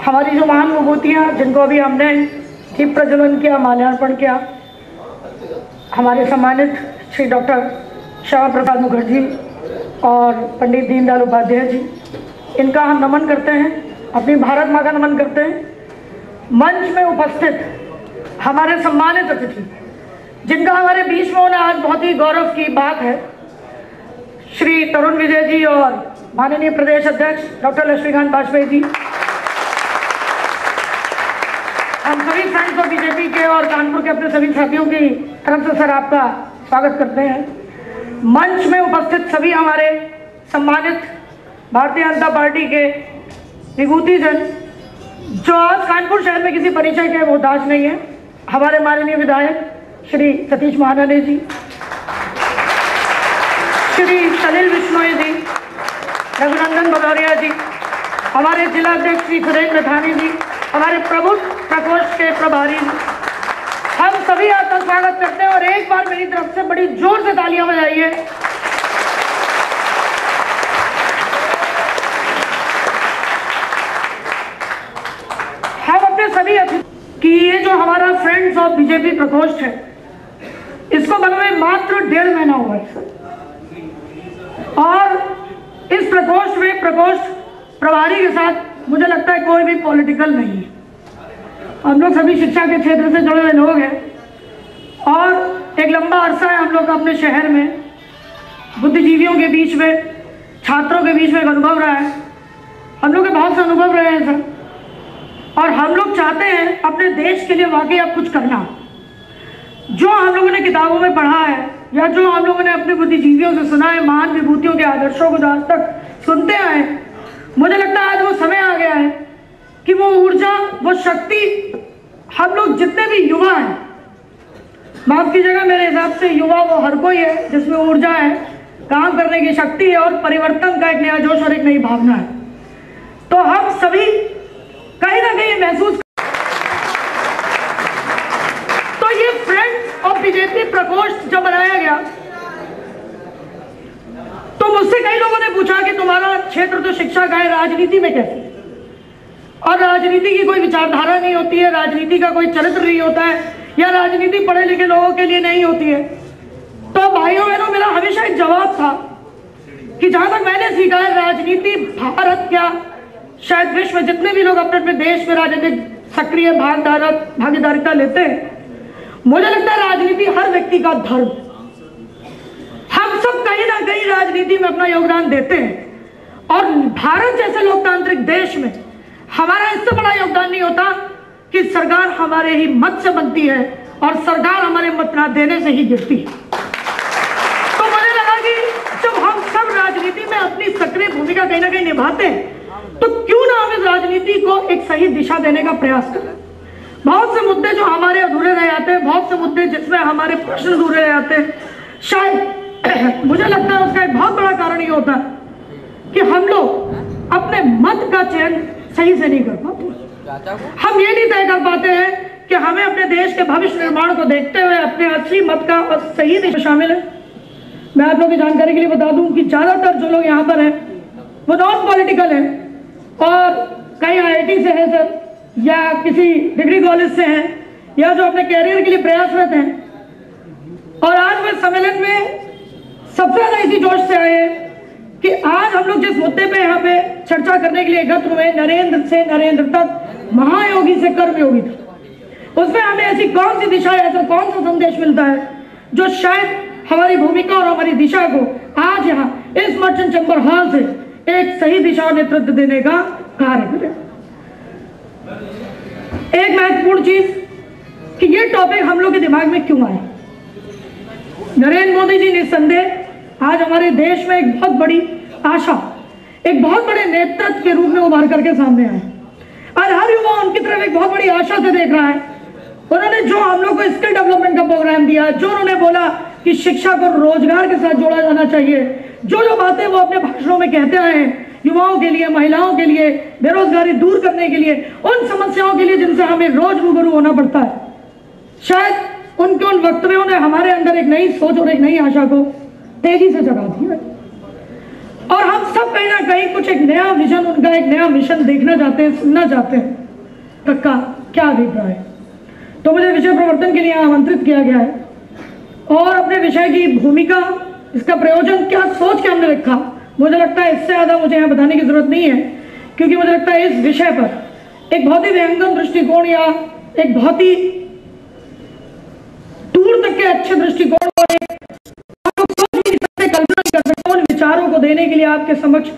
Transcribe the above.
हमारी जो महान विभूतियाँ जिनको अभी हमने दीप प्रज्वलन किया, माल्यार्पण किया, हमारे सम्मानित श्री डॉक्टर श्यामा प्रसाद मुखर्जी और पंडित दीनदयाल उपाध्याय जी, इनका हम नमन करते हैं, अपनी भारत माँ का नमन करते हैं। मंच में उपस्थित हमारे सम्मानित अतिथि जिनका हमारे बीच में होना आज बहुत ही गौरव की बात है, श्री तरुण विजय जी और माननीय प्रदेश अध्यक्ष डॉक्टर लक्ष्मीकांत वाजपेयी जी, हम सभी फ्रेंड्स ऑफ बीजेपी के और कानपुर के अपने सभी साथियों की तरफ से सर आपका स्वागत करते हैं। मंच में उपस्थित सभी हमारे सम्मानित भारतीय जनता पार्टी के विभूतिजन जो आज कानपुर शहर में किसी परिचय के मोहताज नहीं है, हमारे माननीय विधायक श्री सतीश महानने जी, श्री सलील बिश्नोई जी, रघुनंदन भदौरिया जी, हमारे जिला अध्यक्ष श्री सुरेश मैथानी जी, हमारे प्रमुख प्रकोष्ठ के प्रभारी, हम सभी आपका स्वागत करते हैं और एक बार मेरी तरफ से बड़ी जोर से तालियां बजाइए। हम अपने सभी कि ये जो हमारा फ्रेंड्स ऑफ बीजेपी प्रकोष्ठ है, इसको बनवे मात्र 1.5 महीना हुआ है और इस प्रकोष्ठ में प्रकोष्ठ प्रभारी के साथ मुझे लगता है कोई भी पॉलिटिकल नहीं है। हम लोग सभी शिक्षा के क्षेत्र से जुड़े हुए लोग हैं और एक लंबा अरसा है हम लोग अपने शहर में बुद्धिजीवियों के बीच में, छात्रों के बीच में एक अनुभव रहा है। हम लोग के बहुत से अनुभव रहे हैं सर, और हम लोग चाहते हैं अपने देश के लिए वाकई अब कुछ करना। जो हम लोगों ने किताबों में पढ़ा है या जो हम लोगों ने अपने बुद्धिजीवियों से सुना है, महान विभूतियों के आदर्शों को आज तक सुनते आए, मुझे लगता है आज वो समय आ गया है कि वो ऊर्जा, वो शक्ति हम लोग जितने भी युवा हैं, माफ कीजिएगा मेरे हिसाब से युवा वो हर कोई है जिसमें ऊर्जा है, काम करने की शक्ति है और परिवर्तन का एक नया जोश और एक नई भावना है। तो हम सभी कहीं ना कहीं महसूस, तो ये फ्रेंड्स ऑफ बीजेपी प्रकोष्ठ जब बनाया गया तो मुझसे कई लोगों ने पूछा कि तुम्हारा क्षेत्र तो शिक्षा का है, राजनीति में कैसे? और राजनीति की कोई विचारधारा नहीं होती है, राजनीति का कोई चरित्र नहीं होता है, या राजनीति पढ़े लिखे लोगों के लिए नहीं होती है। तो भाइयों बहनों, मेरा हमेशा एक जवाब था कि जहां तक मैंने सीखा है, राजनीति भारत क्या शायद विश्व में जितने भी लोग अपने अपने देश में राजनीतिक सक्रिय भागीदारिता लेते हैं, मुझे लगता है राजनीति हर व्यक्ति का धर्म। हम सब कहीं ना कहीं राजनीति में अपना योगदान देते हैं और भारत जैसे लोकतांत्रिक देश में हमारा इससे बड़ा योगदान नहीं होता कि सरकार हमारे ही मत से बनती है और सरकार हमारे मत ना देने से ही गिरती है। तो मुझे लगा कि जब हम सब राजनीति में अपनी सक्रिय भूमिका कहीं ना कहीं निभाते हैं, तो क्यों ना हम इस राजनीति को एक सही दिशा देने का प्रयास करें। बहुत से मुद्दे जो हमारे अधूरे रह जाते हैं, बहुत से मुद्दे जिसमें हमारे प्रश्न अधूरे रह जाते हैं, शायद मुझे लगता है उसका एक बहुत बड़ा कारण ये होता है कि हम लोग अपने मत का चयन सही से नहीं कर पाते। हम ये नहीं तय कर पाते हैं कि हमें अपने देश के भविष्य निर्माण को देखते हुए अपने असली मत का और सही दिशा शामिल है। मैं आप लोगों की जानकारी के लिए बता दूं कि ज्यादातर जो लोग यहाँ पर हैं वो नॉन पॉलिटिकल हैं और कई IIT से हैं सर, या किसी डिग्री कॉलेज से हैं, या जो अपने कैरियर के लिए प्रयासरत हैं। और आज मैं सम्मेलन में सबसे ज्यादा इसी जोश से आए हैं कि आज हम लोग जिस मुद्दे पे यहाँ पे चर्चा करने के लिए एकत्र हुए, नरेंद्र से नरेंद्र तक, महायोगी से कर्मयोगी तक, उसमें हमें ऐसी कौन सी दिशा, ऐसा कौन सा संदेश मिलता है जो शायद हमारी भूमिका और हमारी दिशा को आज यहाँ इस मर्चेंट चैम्बर हॉल से एक सही दिशा और नेतृत्व देने का कार्य करे। एक महत्वपूर्ण चीज कि ये टॉपिक हम लोग के दिमाग में क्यों आए। नरेंद्र मोदी जी निस्संदेह आज हमारे देश में एक बहुत बड़ी आशा, एक बहुत बड़े नेतृत्व के रूप में उभर करके सामने आए और हर युवा उनकी तरफ एक बहुत बड़ी आशा से देख रहा है। उन्होंने जो हम लोग को स्किल डेवलपमेंट का प्रोग्राम दिया, जो उन्होंने बोला कि शिक्षा को रोजगार के साथ जोड़ा जाना चाहिए, जो बातें वो अपने भाषणों में कहते आए हैं युवाओं के लिए, महिलाओं के लिए, बेरोजगारी दूर करने के लिए, उन समस्याओं के लिए जिनसे हमें रोज रूबरू होना पड़ता है, शायद उनके उन वक्तव्यों ने हमारे अंदर एक नई सोच और एक नई आशा को तेजी से जगा दिया। और हम सब कहीं ना कहीं कुछ एक नया विजन, उनका एक नया मिशन देखना चाहते हैं, सुनना चाहते हैं। तक का क्या अभिप्राय है? तो मुझे विषय प्रवर्तन के लिए आमंत्रित किया गया है और अपने विषय की भूमिका, इसका प्रयोजन क्या सोच के हमने रखा, मुझे लगता है इससे ज़्यादा मुझे यहाँ बताने की जरूरत नहीं है, क्योंकि मुझे लगता है इस विषय पर एक बहुत ही विहंगम दृष्टिकोण या एक बहुत ही दूर तक के अच्छे दृष्टिकोण और एक आप लोग सोच भी नहीं सकते, कल्पना नहीं कर सकते, उन विचारों को देने के लिए आपके समक्ष